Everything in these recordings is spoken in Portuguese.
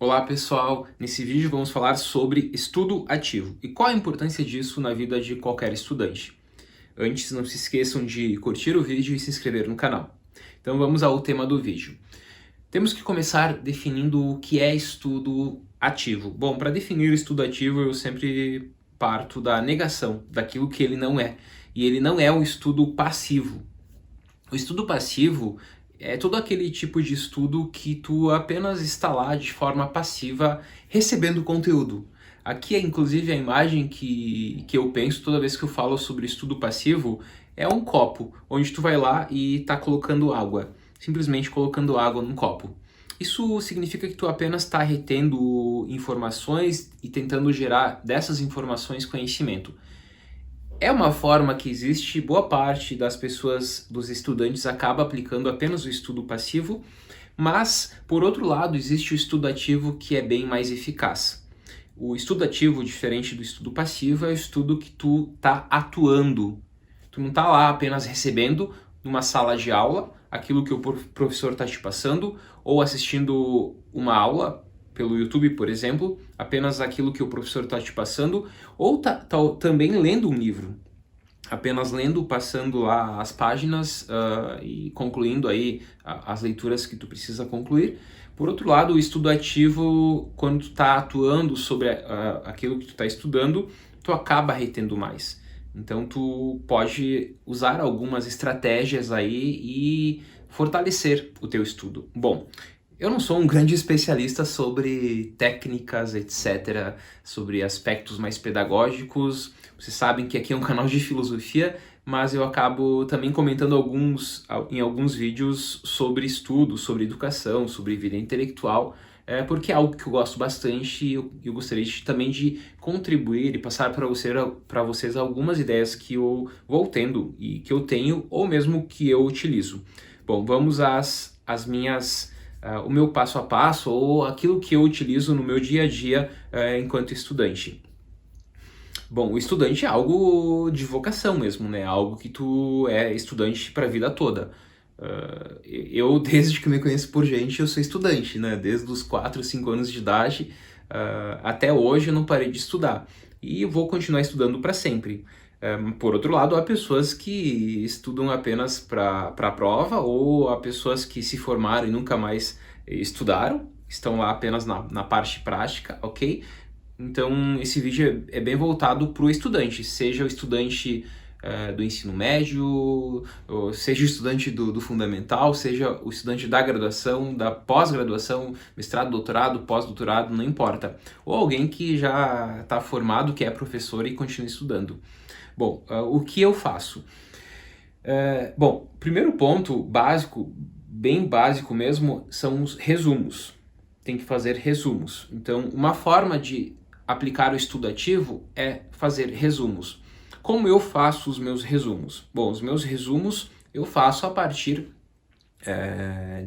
Olá pessoal, nesse vídeo vamos falar sobre estudo ativo e qual a importância disso na vida de qualquer estudante. Antes, não se esqueçam de curtir o vídeo e se inscrever no canal. Então vamos ao tema do vídeo. Temos que começar definindo o que é estudo ativo. Bom, para definir o estudo ativo eu sempre parto da negação daquilo que ele não é. E ele não é um estudo passivo. O estudo passivo é todo aquele tipo de estudo que tu apenas está lá de forma passiva recebendo conteúdo. Aqui, inclusive, a imagem que eu penso toda vez que eu falo sobre estudo passivo é um copo, onde tu vai lá e está colocando água, simplesmente colocando água num copo. Isso significa que tu apenas está retendo informações e tentando gerar dessas informações conhecimento. É uma forma que existe, boa parte das pessoas, dos estudantes, acaba aplicando apenas o estudo passivo, mas, por outro lado, existe o estudo ativo que é bem mais eficaz. O estudo ativo, diferente do estudo passivo, é o estudo que tu está atuando. Tu não está lá apenas recebendo numa sala de aula aquilo que o professor está te passando, ou assistindo uma aula pelo YouTube, por exemplo, apenas aquilo que o professor está te passando, ou também lendo um livro, apenas lendo, passando lá as páginas e concluindo aí as leituras que tu precisa concluir. Por outro lado, o estudo ativo, quando tu está atuando sobre aquilo que tu está estudando, tu acaba retendo mais. Então tu pode usar algumas estratégias aí e fortalecer o teu estudo. Bom, eu não sou um grande especialista sobre técnicas, etc., sobre aspectos mais pedagógicos. Vocês sabem que aqui é um canal de filosofia, mas eu acabo também comentando em alguns vídeos sobre estudo, sobre educação, sobre vida intelectual, porque é algo que eu gosto bastante e eu gostaria também de contribuir e passar para vocês algumas ideias que eu vou tendo e que eu tenho ou mesmo que eu utilizo. Bom, vamos às minhas o meu passo a passo ou aquilo que eu utilizo no meu dia a dia enquanto estudante. Bom, o estudante é algo de vocação mesmo, né? Algo que tu é estudante para a vida toda. Eu, desde que me conheço por gente, eu sou estudante, né? Desde os 4, 5 anos de idade até hoje eu não parei de estudar. E eu vou continuar estudando para sempre. Por outro lado, há pessoas que estudam apenas para a prova, ou há pessoas que se formaram e nunca mais estudaram, estão lá apenas na parte prática, ok? Então, esse vídeo é bem voltado para o estudante, seja o estudante do ensino médio, ou seja o estudante do fundamental, seja o estudante da graduação, da pós-graduação, mestrado, doutorado, pós-doutorado, não importa. Ou alguém que já está formado, que é professor e continua estudando. Bom, o que eu faço? Bom, primeiro ponto básico, bem básico mesmo, são os resumos. Tem que fazer resumos. Então, uma forma de aplicar o estudo ativo é fazer resumos. Como eu faço os meus resumos? Bom, os meus resumos eu faço a partir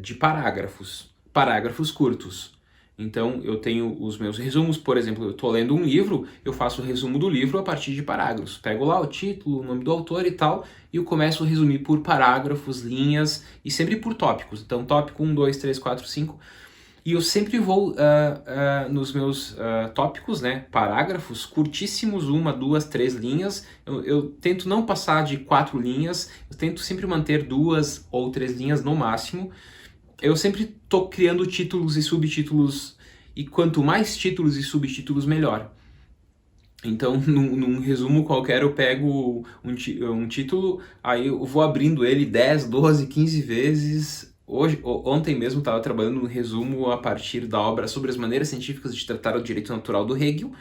de parágrafos curtos. Então, eu tenho os meus resumos, por exemplo, eu estou lendo um livro, eu faço o resumo do livro a partir de parágrafos. Pego lá o título, o nome do autor e tal, e eu começo a resumir por parágrafos, linhas e sempre por tópicos. Então, tópico 1, 2, 3, 4, 5. E eu sempre vou nos meus tópicos, né, parágrafos curtíssimos, 1, 2, 3 linhas. Eu tento não passar de 4 linhas, eu tento sempre manter 2 ou 3 linhas no máximo. Eu sempre estou criando títulos e subtítulos, e quanto mais títulos e subtítulos, melhor. Então, num resumo qualquer, eu pego um título, aí eu vou abrindo ele 10, 12, 15 vezes. Ontem mesmo estava trabalhando no resumo a partir da obra sobre as maneiras científicas de tratar o direito natural do Hegel,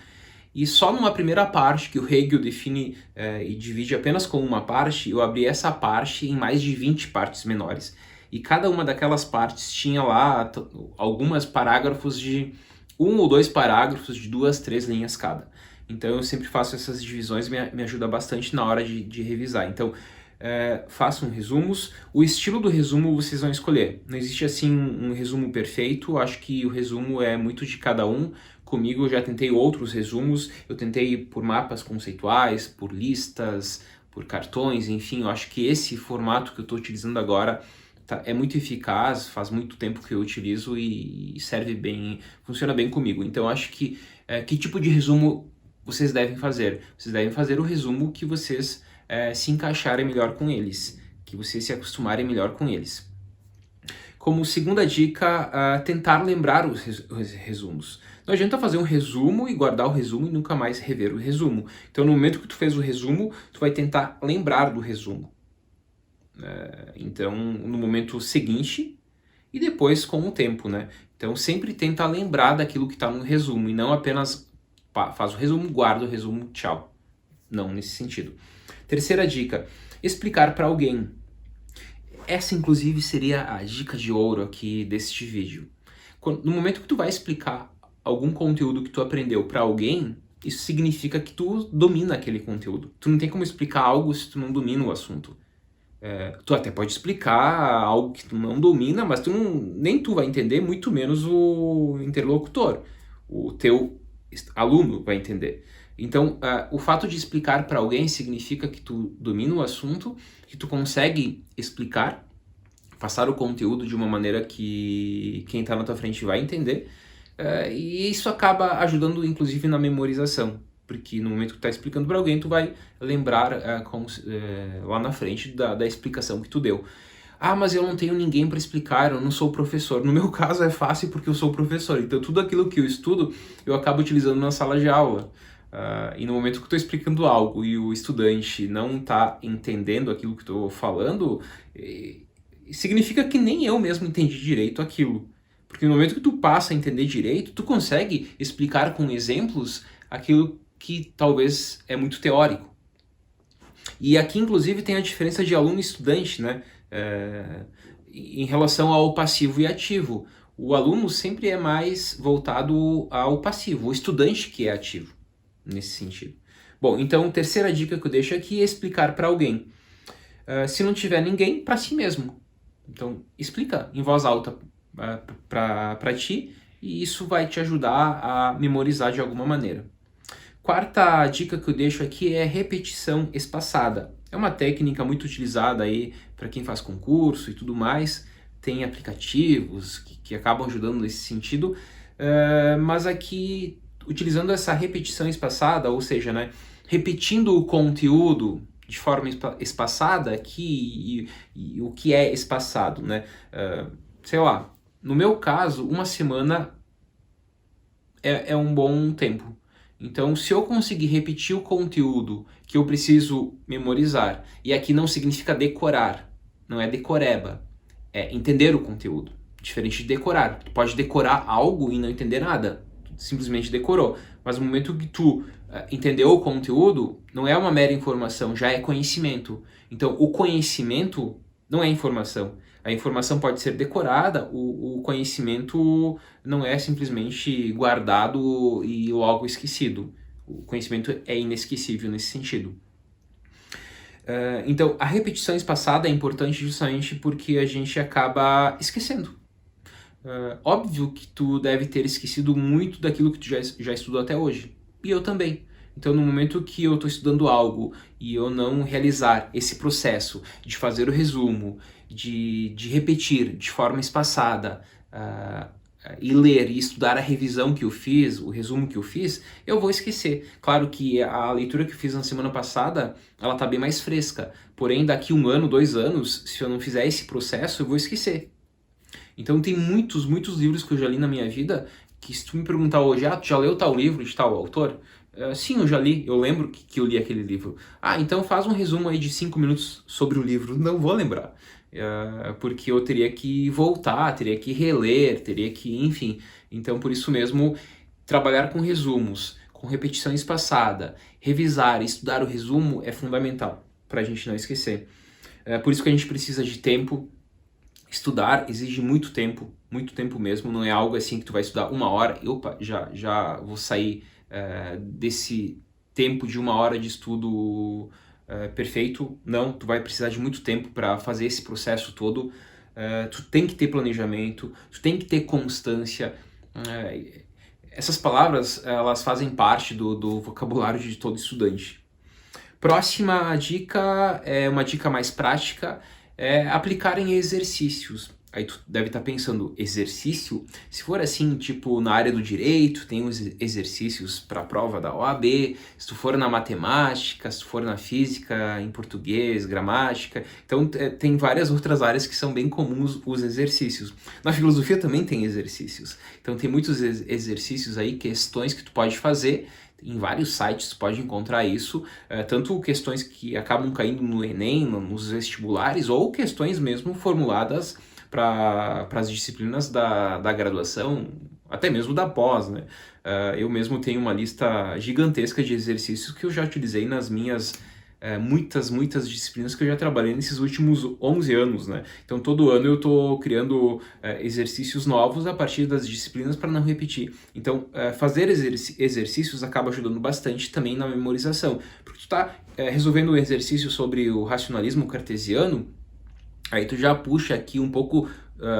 e só numa primeira parte, que o Hegel define e divide apenas com uma parte, eu abri essa parte em mais de 20 partes menores. E cada uma daquelas partes tinha lá algumas parágrafos de 1 ou 2 parágrafos de 2, 3 linhas cada. Então eu sempre faço essas divisões, me ajuda bastante na hora de revisar. Então, façam resumos. O estilo do resumo vocês vão escolher. Não existe assim um resumo perfeito, acho que o resumo é muito de cada um. Comigo eu já tentei outros resumos, eu tentei por mapas conceituais, por listas, por cartões, enfim, eu acho que esse formato que eu estou utilizando agora é muito eficaz, faz muito tempo que eu utilizo e serve bem, funciona bem comigo. Então acho que tipo de resumo vocês devem fazer? Vocês devem fazer o resumo que vocês se encaixarem melhor com eles, que vocês se acostumarem melhor com eles. Como segunda dica, tentar lembrar os resumos. Não adianta fazer um resumo e guardar o resumo e nunca mais rever o resumo. Então, no momento que tu fez o resumo, tu vai tentar lembrar do resumo. Então, no momento seguinte e depois com o tempo, né? Então, sempre tenta lembrar daquilo que está no resumo e não apenas faz o resumo, guarda o resumo, tchau. Não nesse sentido. Terceira dica, explicar para alguém. Essa, inclusive, seria a dica de ouro aqui deste vídeo. No momento que tu vai explicar algum conteúdo que tu aprendeu para alguém, isso significa que tu domina aquele conteúdo. Tu não tem como explicar algo se tu não domina o assunto. Tu até pode explicar algo que tu não domina, mas nem tu vai entender, muito menos o interlocutor. O teu aluno vai entender. Então, o fato de explicar para alguém significa que tu domina o assunto, que tu consegue explicar, passar o conteúdo de uma maneira que quem está na tua frente vai entender, e isso acaba ajudando, inclusive, na memorização, porque no momento que tu está explicando para alguém, tu vai lembrar lá na frente da explicação que tu deu. Ah, mas eu não tenho ninguém para explicar, eu não sou professor. No meu caso é fácil porque eu sou professor, então tudo aquilo que eu estudo, eu acabo utilizando na sala de aula. E no momento que eu estou explicando algo e o estudante não está entendendo aquilo que estou falando, significa que nem eu mesmo entendi direito aquilo. Porque no momento que tu passa a entender direito, tu consegue explicar com exemplos aquilo que talvez é muito teórico. E aqui, inclusive, tem a diferença de aluno e estudante, né? Em relação ao passivo e ativo. O aluno sempre é mais voltado ao passivo, o estudante que é ativo, nesse sentido. Bom, então, terceira dica que eu deixo aqui é explicar para alguém. Se não tiver ninguém, para si mesmo. Então, explica em voz alta para ti e isso vai te ajudar a memorizar de alguma maneira. Quarta dica que eu deixo aqui é repetição espaçada. É uma técnica muito utilizada aí para quem faz concurso e tudo mais. Tem aplicativos que acabam ajudando nesse sentido, mas aqui, utilizando essa repetição espaçada, ou seja, né, repetindo o conteúdo de forma espaçada aqui, e o que é espaçado, né? Sei lá, no meu caso, uma semana é um bom tempo. Então, se eu conseguir repetir o conteúdo que eu preciso memorizar, e aqui não significa decorar, não é decoreba, é entender o conteúdo, diferente de decorar. Tu pode decorar algo e não entender nada, tu simplesmente decorou. Mas no momento que tu entendeu o conteúdo, não é uma mera informação, já é conhecimento. Então, o conhecimento não é informação. A informação pode ser decorada, o conhecimento não é simplesmente guardado e logo esquecido. O conhecimento é inesquecível nesse sentido. Então, a repetição espaçada é importante justamente porque a gente acaba esquecendo. Óbvio que tu deve ter esquecido muito daquilo que tu já estudou até hoje. E eu também. Então, no momento que eu estou estudando algo e eu não realizar esse processo de fazer o resumo, de repetir de forma espaçada, e ler e estudar a revisão que eu fiz, o resumo que eu fiz, eu vou esquecer. Claro que a leitura que eu fiz na semana passada, ela está bem mais fresca. Porém, daqui 1 ano, 2 anos, se eu não fizer esse processo, eu vou esquecer. Então, tem muitos livros que eu já li na minha vida que, se tu me perguntar hoje, tu já leu tal livro de tal autor? Sim, eu já li, eu lembro que eu li aquele livro. Então faz um resumo aí de 5 minutos sobre o livro. Não vou lembrar, porque eu teria que voltar, teria que reler, teria que, enfim. Então, por isso mesmo, trabalhar com resumos, com repetição espaçada, revisar e estudar o resumo é fundamental para a gente não esquecer. Por isso que a gente precisa de tempo. Estudar exige muito tempo mesmo, não é algo assim que tu vai estudar 1 hora e opa, já vou sair desse tempo de 1 hora de estudo perfeito. Não, tu vai precisar de muito tempo para fazer esse processo todo. Tu tem que ter planejamento, tu tem que ter constância. Essas palavras, elas fazem parte do vocabulário de todo estudante. Próxima dica é uma dica mais prática, aplicarem exercícios. Aí tu deve estar pensando, exercício? Se for assim, tipo na área do direito, tem os exercícios para a prova da OAB, se tu for na matemática, se tu for na física, em português, gramática, então tem várias outras áreas que são bem comuns os exercícios. Na filosofia também tem exercícios, então tem muitos exercícios aí, questões que tu pode fazer. Em vários sites tu pode encontrar isso, tanto questões que acabam caindo no Enem, nos vestibulares, ou questões mesmo formuladas para as disciplinas da graduação, até mesmo da pós, né? Eu mesmo tenho uma lista gigantesca de exercícios que eu já utilizei nas minhas muitas disciplinas que eu já trabalhei nesses últimos 11 anos, né? Então todo ano eu estou criando exercícios novos a partir das disciplinas para não repetir. Então fazer exercícios acaba ajudando bastante também na memorização, porque tu está resolvendo um exercício sobre o racionalismo cartesiano, aí tu já puxa aqui um pouco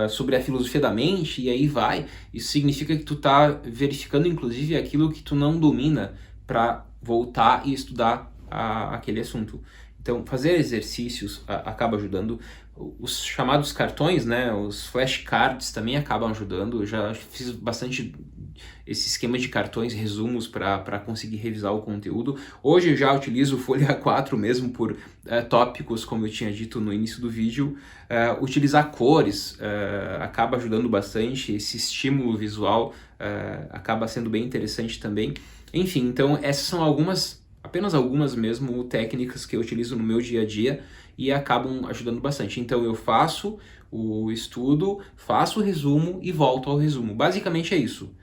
sobre a filosofia da mente e aí vai. Isso significa que tu tá verificando inclusive aquilo que tu não domina para voltar e estudar aquele assunto. Então, fazer exercícios acaba ajudando. Os chamados cartões, né, os flashcards também acabam ajudando. Eu já fiz bastante esse esquema de cartões, resumos para conseguir revisar o conteúdo. Hoje eu já utilizo o Folha A4 mesmo por tópicos, como eu tinha dito no início do vídeo. Utilizar cores acaba ajudando bastante, esse estímulo visual acaba sendo bem interessante também. Enfim, então essas são apenas algumas mesmo técnicas que eu utilizo no meu dia a dia e acabam ajudando bastante. Então eu faço o estudo, faço o resumo e volto ao resumo. Basicamente é isso.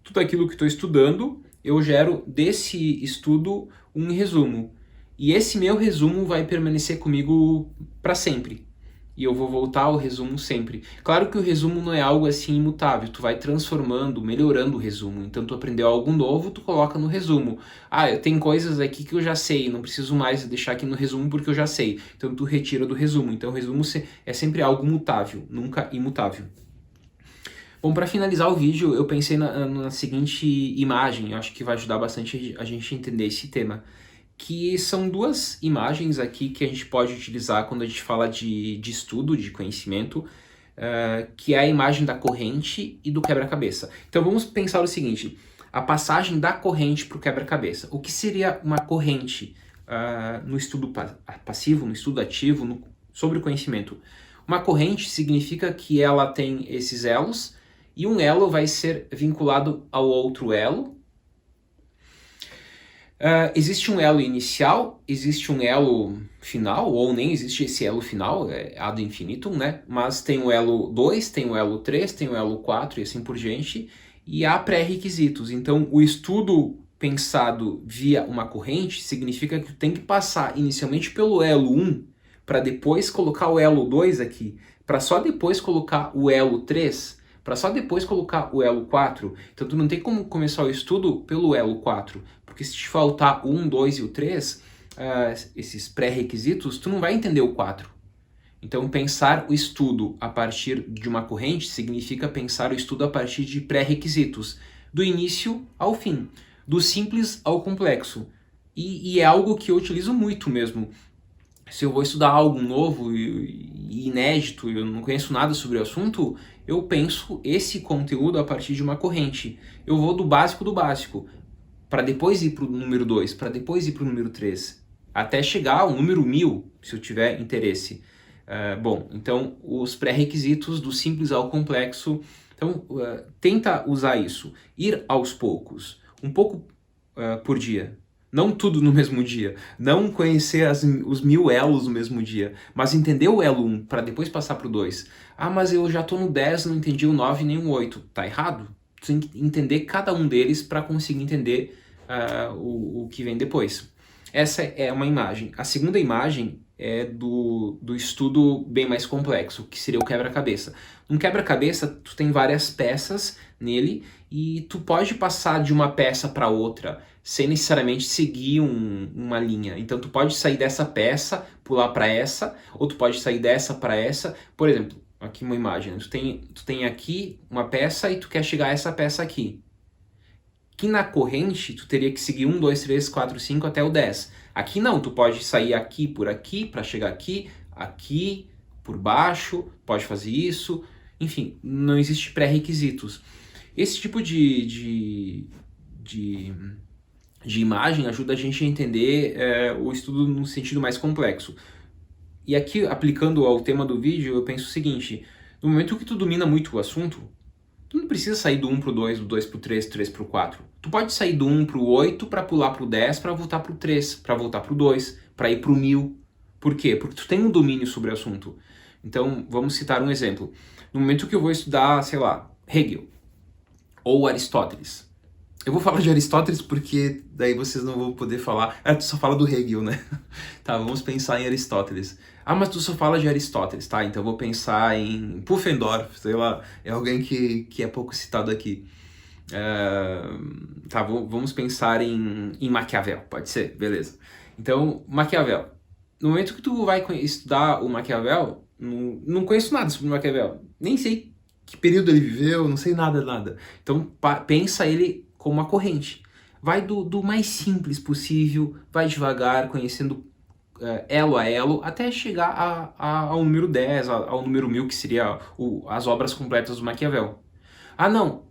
Tudo aquilo que estou estudando, eu gero desse estudo um resumo. E esse meu resumo vai permanecer comigo para sempre. E eu vou voltar ao resumo sempre. Claro que o resumo não é algo assim imutável, tu vai transformando, melhorando o resumo. Então tu aprendeu algo novo, tu coloca no resumo. Tem coisas aqui que eu já sei, não preciso mais deixar aqui no resumo porque eu já sei. Então tu retira do resumo. Então o resumo é sempre algo mutável, nunca imutável. Bom, para finalizar o vídeo, eu pensei na seguinte imagem, eu acho que vai ajudar bastante a gente a entender esse tema, que são duas imagens aqui que a gente pode utilizar quando a gente fala de estudo, de conhecimento, que é a imagem da corrente e do quebra-cabeça. Então vamos pensar o seguinte, a passagem da corrente para o quebra-cabeça. O que seria uma corrente no estudo passivo, no estudo ativo, sobre o conhecimento? Uma corrente significa que ela tem esses elos, e um elo vai ser vinculado ao outro elo. Existe um elo inicial, existe um elo final, ou nem existe esse elo final, é ad infinitum, né? Mas tem o elo 2, tem o elo 3, tem o elo 4 e assim por diante, e há pré-requisitos. Então, o estudo pensado via uma corrente significa que tem que passar inicialmente pelo elo 1, para depois colocar o elo 2 aqui, para só depois colocar o elo 3, para só depois colocar o elo 4. Então tu não tem como começar o estudo pelo elo 4, porque se te faltar o 1, 2 e o 3, esses pré-requisitos, tu não vai entender o 4. Então pensar o estudo a partir de uma corrente significa pensar o estudo a partir de pré-requisitos, do início ao fim, do simples ao complexo. E é algo que eu utilizo muito mesmo. Se eu vou estudar algo novo e inédito, e eu não conheço nada sobre o assunto, eu penso esse conteúdo a partir de uma corrente. Eu vou do básico, para depois ir para o número 2, para depois ir para o número 3, até chegar ao número 1000, se eu tiver interesse. Bom, então os pré-requisitos do simples ao complexo, então tenta usar isso, ir aos poucos, um pouco por dia. Não tudo no mesmo dia, não conhecer os 1000 elos no mesmo dia, mas entender o elo 1 para depois passar para o 2. Mas eu já estou no 10, não entendi o 9 nem o 8. Tá errado? Tu tem que entender cada um deles para conseguir entender o que vem depois. Essa é uma imagem. A segunda imagem é do estudo bem mais complexo, que seria o quebra-cabeça. Um quebra-cabeça, tu tem várias peças nele e tu pode passar de uma peça para outra sem necessariamente seguir uma linha. Então tu pode sair dessa peça, pular para essa, ou tu pode sair dessa para essa. Por exemplo, aqui uma imagem, tu tem aqui uma peça e tu quer chegar a essa peça aqui. Aqui na corrente, tu teria que seguir 1, 2, 3, 4, 5 até o 10. Aqui não, tu pode sair aqui por aqui para chegar aqui, aqui, por baixo, pode fazer isso, enfim, não existe pré-requisitos. Esse tipo de imagem ajuda a gente a entender o estudo num sentido mais complexo. E aqui, aplicando ao tema do vídeo, eu penso o seguinte: no momento que tu domina muito o assunto, tu não precisa sair do 1 pro 2, do 2 pro 3, do 3 pro 4. Tu pode sair do 1 pro 8 para pular pro 10, para voltar pro 3, para voltar pro 2, para ir pro 1000. Por quê? Porque tu tem um domínio sobre o assunto. Então, vamos citar um exemplo. No momento que eu vou estudar, sei lá, Hegel ou Aristóteles. Eu vou falar de Aristóteles porque daí vocês não vão poder falar. Tu só fala do Hegel, né? Tá, vamos pensar em Aristóteles. Mas tu só fala de Aristóteles, tá? Então eu vou pensar em Pufendorf, sei lá, é alguém que é pouco citado aqui. Tá, vamos pensar em Maquiavel, pode ser? Beleza. Então, Maquiavel. No momento que tu vai estudar o Maquiavel, não conheço nada sobre o Maquiavel. Nem sei que período ele viveu, não sei nada. Então, pensa ele como uma corrente. Vai do mais simples possível, vai devagar, conhecendo elo a elo, até chegar ao número 10, ao número 1000, que seria as obras completas do Maquiavel. Não,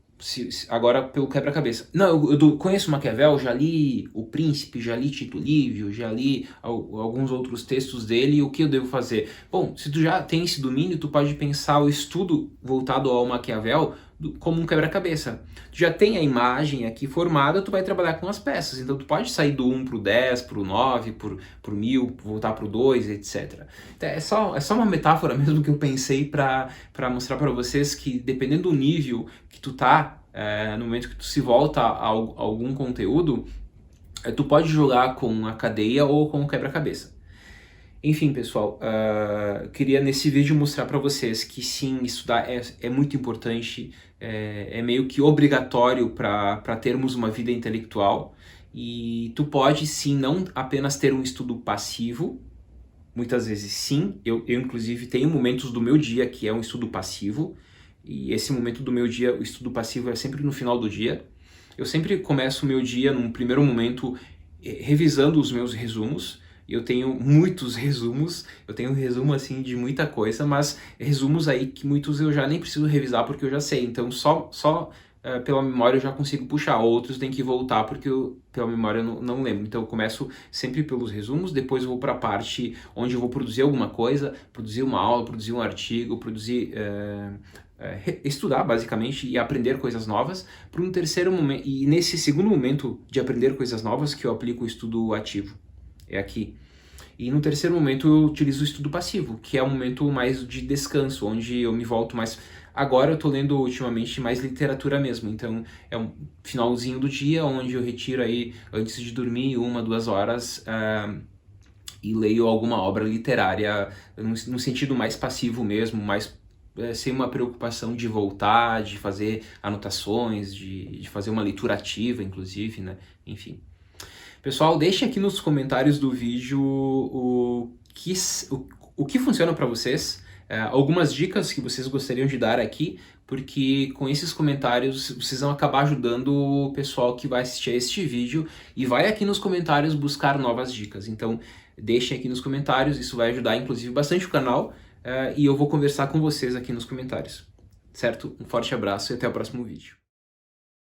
agora pelo quebra-cabeça. Não, eu conheço Maquiavel, já li O Príncipe, já li Tito Livio, já li alguns outros textos dele, e o que eu devo fazer? Bom, se tu já tem esse domínio, tu pode pensar o estudo voltado ao Maquiavel como um quebra-cabeça. Tu já tem a imagem aqui formada, tu vai trabalhar com as peças. Então tu pode sair do 1 pro 10, pro 9, pro 1000, voltar pro 2, etc. Então, é só uma metáfora mesmo que eu pensei para mostrar para vocês que dependendo do nível que tu tá, no momento que tu se volta a algum conteúdo, tu pode jogar com a cadeia ou com o quebra-cabeça. Enfim, pessoal, queria nesse vídeo mostrar para vocês que sim, estudar é muito importante, é meio que obrigatório para termos uma vida intelectual, e tu pode sim não apenas ter um estudo passivo, muitas vezes sim, eu inclusive tenho momentos do meu dia que é um estudo passivo, e esse momento do meu dia, o estudo passivo é sempre no final do dia. Eu sempre começo o meu dia num primeiro momento revisando os meus resumos. Eu tenho muitos resumos, eu tenho um resumo assim de muita coisa, mas resumos aí que muitos eu já nem preciso revisar porque eu já sei, então só pela memória eu já consigo puxar, outros tem que voltar porque pela memória eu não lembro. Então eu começo sempre pelos resumos, depois eu vou para a parte onde eu vou produzir alguma coisa, produzir uma aula, produzir um artigo, estudar basicamente e aprender coisas novas, para um terceiro momento, e nesse segundo momento de aprender coisas novas que eu aplico o estudo ativo. É aqui. E no terceiro momento eu utilizo o estudo passivo, que é um momento mais de descanso, onde eu me volto mais... Agora eu tô lendo ultimamente mais literatura mesmo, então é um finalzinho do dia, onde eu retiro aí, antes de dormir, 1, 2 horas, e leio alguma obra literária, no sentido mais passivo mesmo, mais sem uma preocupação de voltar, de fazer anotações, de fazer uma leitura ativa, inclusive, né? Enfim. Pessoal, deixe aqui nos comentários do vídeo o que funciona para vocês, algumas dicas que vocês gostariam de dar aqui, porque com esses comentários vocês vão acabar ajudando o pessoal que vai assistir a este vídeo e vai aqui nos comentários buscar novas dicas. Então, deixem aqui nos comentários, isso vai ajudar inclusive bastante o canal, e eu vou conversar com vocês aqui nos comentários. Certo? Um forte abraço e até o próximo vídeo.